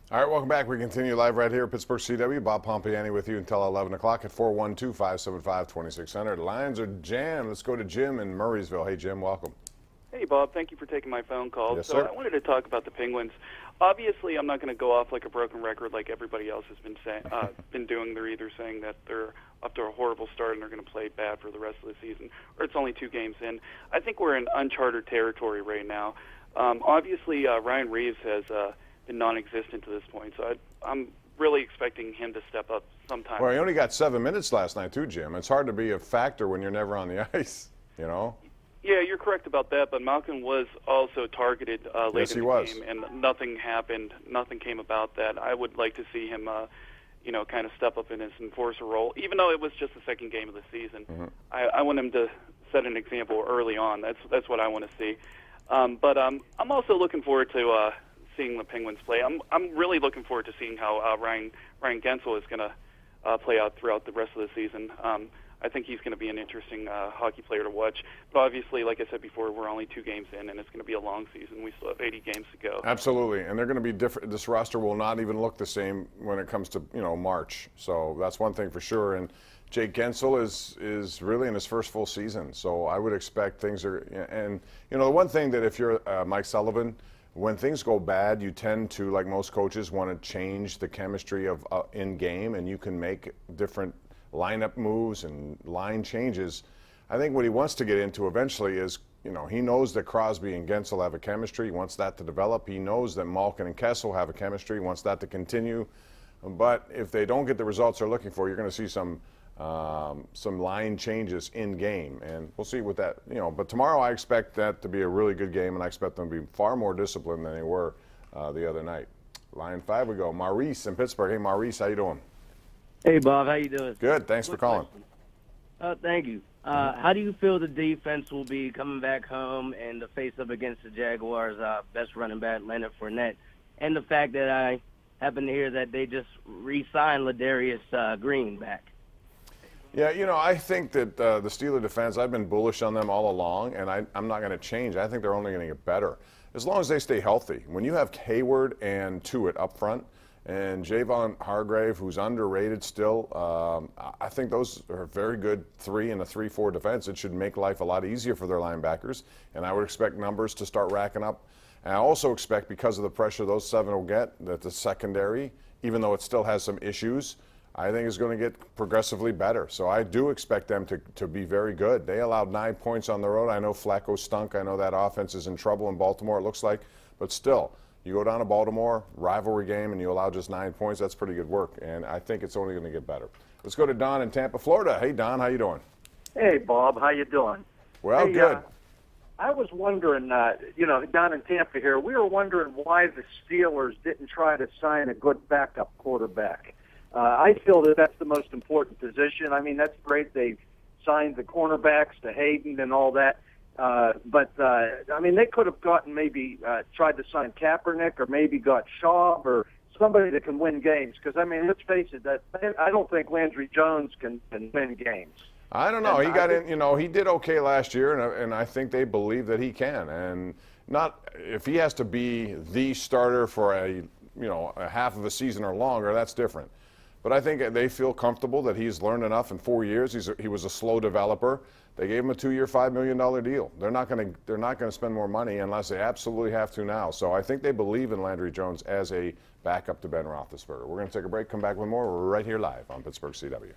All right, welcome back. We continue live right here at Pittsburgh CW. Bob Pompeani with you until 11 o'clock at 412-575-2600. Lines are jammed. Let's go to Jim in Murraysville. Hey, Jim, welcome. Hey, Bob. Thank you for taking my phone call. Yes, so sir. I wanted to talk about the Penguins. Obviously, I'm not going to go off like a broken record like everybody else has been doing. They're either saying that they're up to a horrible start and they're going to play bad for the rest of the season, or it's only 2 games in. I think we're in uncharted territory right now. Obviously, Ryan Reeves has been non-existent to this point, so I'm really expecting him to step up sometime. Well, he only got 7 minutes last night, too, Jim. It's hard to be a factor when you're never on the ice, you know? Yeah, you're correct about that, but Malkin was also targeted late in the game, and nothing happened. Nothing came about that. I would like to see him, kind of step up in his enforcer role, even though it was just the second game of the season. Mm-hmm. I want him to set an example early on. That's what I want to see. But I'm also looking forward to seeing the Penguins play. I'm really looking forward to seeing how Ryan Gensel is going to play out throughout the rest of the season. I think he's going to be an interesting hockey player to watch. But obviously, like I said before, we're only 2 games in, and it's going to be a long season. We still have 80 games to go. Absolutely, and they're going to be different. This roster will not even look the same when it comes to March. So that's one thing for sure. And Jake Gensel is really in his first full season. So I would expect things are. And the one thing that if you're Mike Sullivan, when things go bad, you tend to, like most coaches, want to change the chemistry of in game, and you can make different lineup moves and line changes. I think what he wants to get into eventually is, he knows that Crosby and Gensel have a chemistry. He wants that to develop. He knows that Malkin and Kessel have a chemistry. He wants that to continue. But if they don't get the results they're looking for, you're going to see some line changes in game, and we'll see what that. But tomorrow I expect that to be a really good game, and I expect them to be far more disciplined than they were the other night. Line 5 we go. Maurice in Pittsburgh. Hey, Maurice, how you doing? Hey, Bob, how you doing? Good, thanks for calling. Thank you. How do you feel the defense will be coming back home and the face-up against the Jaguars' best running back, Leonard Fournette, and the fact that I happen to hear that they just re-signed Ladarius Green back? Yeah, I think that the Steeler defense, I've been bullish on them all along, and I'm not going to change. I think they're only going to get better as long as they stay healthy. When you have Hayward and Tuitt up front, and Javon Hargrave, who's underrated still, I think those are very good 3 and a 3-4 defense. It should make life a lot easier for their linebackers, and I would expect numbers to start racking up. And I also expect, because of the pressure those 7 will get, that the secondary, even though it still has some issues, I think is going to get progressively better. So I do expect them to be very good. They allowed 9 points on the road. I know Flacco stunk. I know that offense is in trouble in Baltimore, it looks like, but still. You go down to Baltimore, rivalry game, and you allow just 9 points. That's pretty good work, and I think it's only going to get better. Let's go to Don in Tampa, Florida. Hey, Don, how you doing? Hey, Bob, how you doing? Well, hey, good. I was wondering, down in Tampa here, we were wondering why the Steelers didn't try to sign a good backup quarterback. I feel that that's the most important position. I mean, that's great. They signed the cornerbacks to Hayden and all that. But they could have gotten maybe tried to sign Kaepernick, or maybe got Shaw or somebody that can win games. Because, let's face it, I don't think Landry Jones can win games. I don't know. He got in, he did okay last year, and I think they believe that he can. And not if he has to be the starter for a half of a season or longer, that's different. But I think they feel comfortable that he's learned enough in 4 years. He was a slow developer. They gave him a 2-year, $5 million deal. They're not going to spend more money unless they absolutely have to now. So I think they believe in Landry Jones as a backup to Ben Roethlisberger. We're going to take a break, come back with more. We're right here live on Pittsburgh CW.